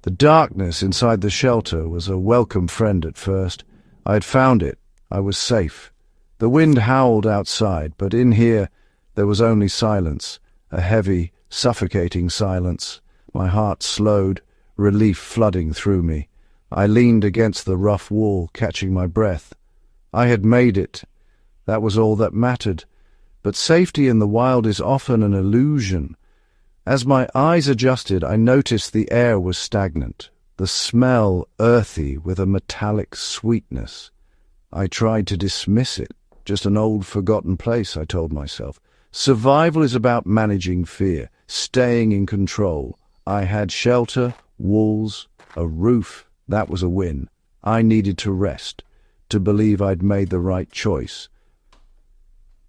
The darkness inside the shelter was a welcome friend at first. I had found it. I was safe. The wind howled outside, but in here there was only silence, a heavy, suffocating silence. My heart slowed, relief flooding through me. I leaned against the rough wall, catching my breath. I had made it. That was all that mattered. But safety in the wild is often an illusion. As my eyes adjusted, I noticed the air was stagnant, the smell earthy with a metallic sweetness. I tried to dismiss it. Just an old, forgotten place, I told myself. Survival is about managing fear, staying in control. I had shelter, walls, a roof. That was a win. I needed to rest, to believe I'd made the right choice.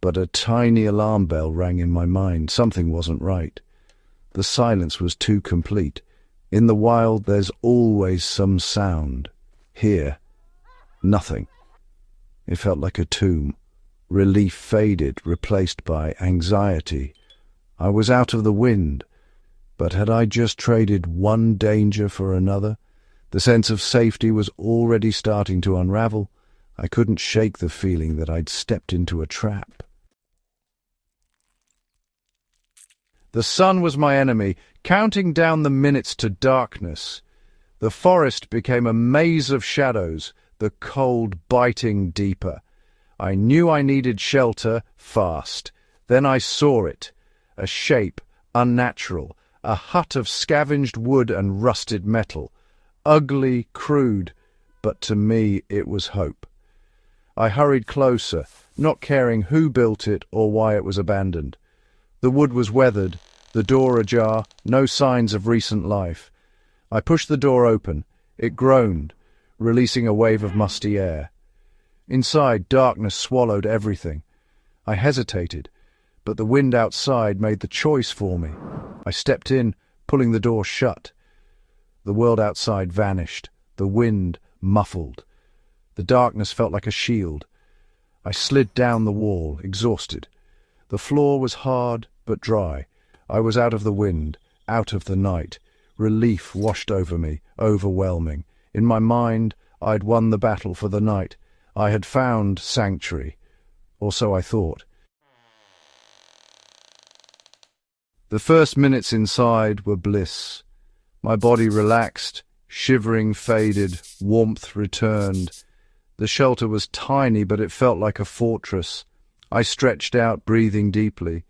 But a tiny alarm bell rang in my mind. Something wasn't right. The silence was too complete. In the wild, there's always some sound. Here, nothing. It felt like a tomb. Relief faded, replaced by anxiety. I was out of the wind, but had I just traded one danger for another? The sense of safety was already starting to unravel. I couldn't shake the feeling that I'd stepped into a trap. The sun was my enemy, counting down the minutes to darkness. The forest became a maze of shadows, the cold biting deeper. I knew I needed shelter fast. Then I saw it, a shape, unnatural, a hut of scavenged wood and rusted metal. Ugly, crude, but to me it was hope. I hurried closer, not caring who built it or why it was abandoned. The wood was weathered, the door ajar, no signs of recent life. I pushed the door open. It groaned, releasing a wave of musty air. Inside, darkness swallowed everything. I hesitated, but the wind outside made the choice for me. I stepped in, pulling the door shut. The world outside vanished, the wind muffled. The darkness felt like a shield. I slid down the wall, exhausted. The floor was hard but dry. I was out of the wind, out of the night. Relief washed over me, overwhelming. In my mind, I'd won the battle for the night. I had found sanctuary, or so I thought. The first minutes inside were bliss. My body relaxed, shivering faded, warmth returned. The shelter was tiny, but it felt like a fortress. I stretched out, breathing deeply.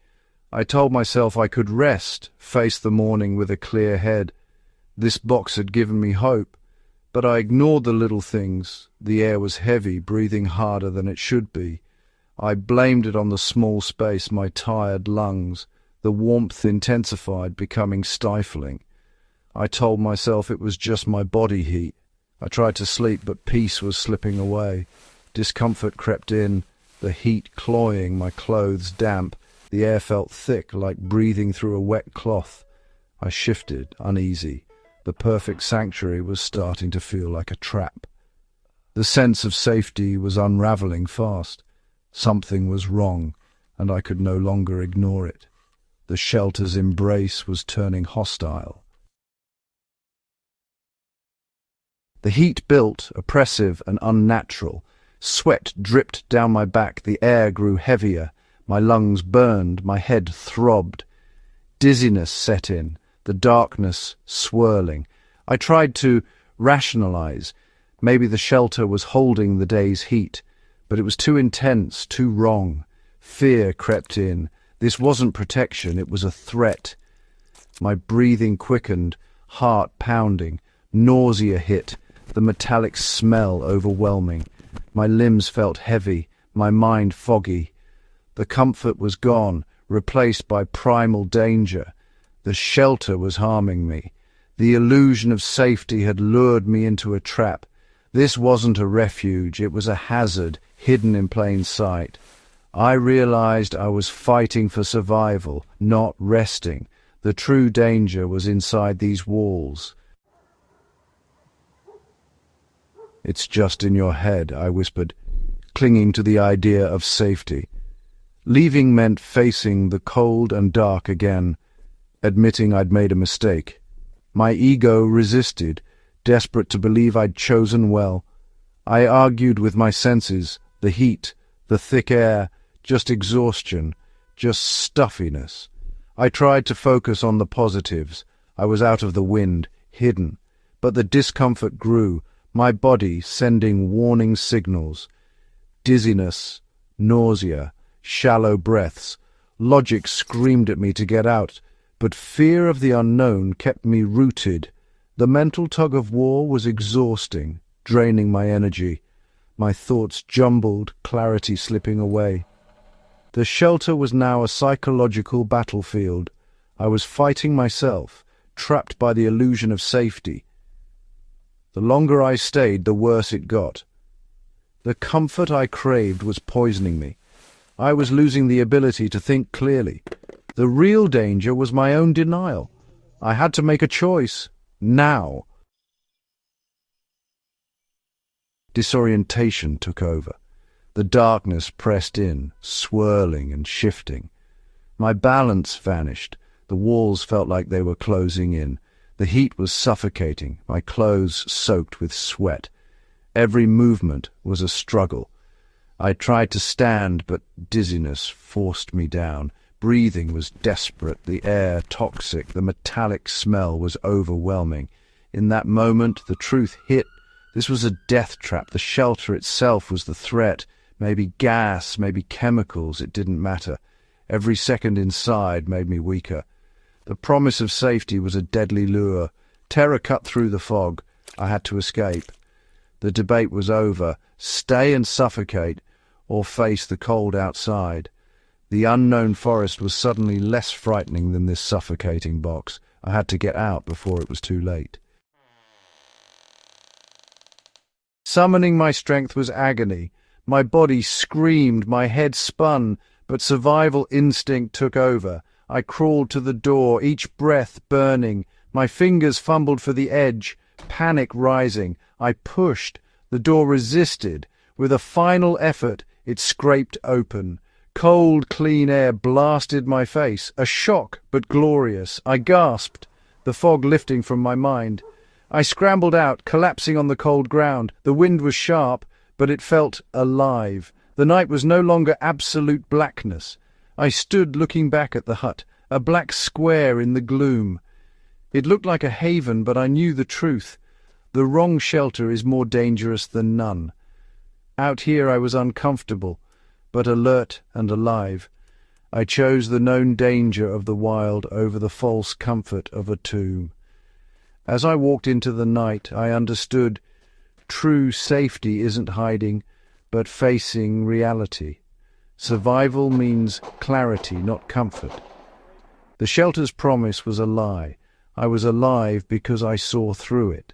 I told myself I could rest, face the morning with a clear head. This box had given me hope, but I ignored the little things. The air was heavy, breathing harder than it should be. I blamed it on the small space, my tired lungs. The warmth intensified, becoming stifling. I told myself it was just my body heat. I tried to sleep, but peace was slipping away. Discomfort crept in, the heat cloying, my clothes damp. The air felt thick, like breathing through a wet cloth. I shifted, uneasy. The perfect sanctuary was starting to feel like a trap. The sense of safety was unraveling fast. Something was wrong, and I could no longer ignore it. The shelter's embrace was turning hostile. The heat built, oppressive and unnatural. Sweat dripped down my back, the air grew heavier. My lungs burned, my head throbbed. Dizziness set in, the darkness swirling. I tried to rationalize. Maybe the shelter was holding the day's heat, but it was too intense, too wrong. Fear crept in. This wasn't protection, it was a threat. My breathing quickened, heart pounding. Nausea hit, the metallic smell overwhelming. My limbs felt heavy, my mind foggy. The comfort was gone, replaced by primal danger. The shelter was harming me. The illusion of safety had lured me into a trap. This wasn't a refuge, it was a hazard, hidden in plain sight. I realized I was fighting for survival, not resting. The true danger was inside these walls. "It's just in your head," I whispered, clinging to the idea of safety. Leaving meant facing the cold and dark again, admitting I'd made a mistake. My ego resisted, desperate to believe I'd chosen well. I argued with my senses, the heat, the thick air, just exhaustion, just stuffiness. I tried to focus on the positives. I was out of the wind, hidden. But the discomfort grew, my body sending warning signals. Dizziness, nausea, shallow breaths. Logic screamed at me to get out, but fear of the unknown kept me rooted. The mental tug-of-war was exhausting, draining my energy. My thoughts jumbled, clarity slipping away. The shelter was now a psychological battlefield. I was fighting myself, trapped by the illusion of safety. The longer I stayed, the worse it got. The comfort I craved was poisoning me. I was losing the ability to think clearly. The real danger was my own denial. I had to make a choice, now. Disorientation took over. The darkness pressed in, swirling and shifting. My balance vanished. The walls felt like they were closing in. The heat was suffocating, my clothes soaked with sweat. Every movement was a struggle. I tried to stand, but dizziness forced me down. Breathing was desperate, the air toxic, the metallic smell was overwhelming. In that moment, the truth hit. This was a death trap. The shelter itself was the threat. Maybe gas, maybe chemicals, it didn't matter. Every second inside made me weaker. The promise of safety was a deadly lure. Terror cut through the fog. I had to escape. The debate was over. Stay and suffocate, or face the cold outside. The unknown forest was suddenly less frightening than this suffocating box. I had to get out before it was too late. Summoning my strength was agony. My body screamed, my head spun, but survival instinct took over. I crawled to the door, each breath burning. My fingers fumbled for the edge, panic rising. I pushed. The door resisted. With a final effort, it scraped open. Cold, clean air blasted my face. A shock, but glorious. I gasped, the fog lifting from my mind. I scrambled out, collapsing on the cold ground. The wind was sharp, but it felt alive. The night was no longer absolute blackness. I stood looking back at the hut, a black square in the gloom. It looked like a haven, but I knew the truth. The wrong shelter is more dangerous than none. Out here I was uncomfortable, but alert and alive. I chose the known danger of the wild over the false comfort of a tomb. As I walked into the night, I understood true safety isn't hiding, but facing reality. Survival means clarity, not comfort. The shelter's promise was a lie. I was alive because I saw through it.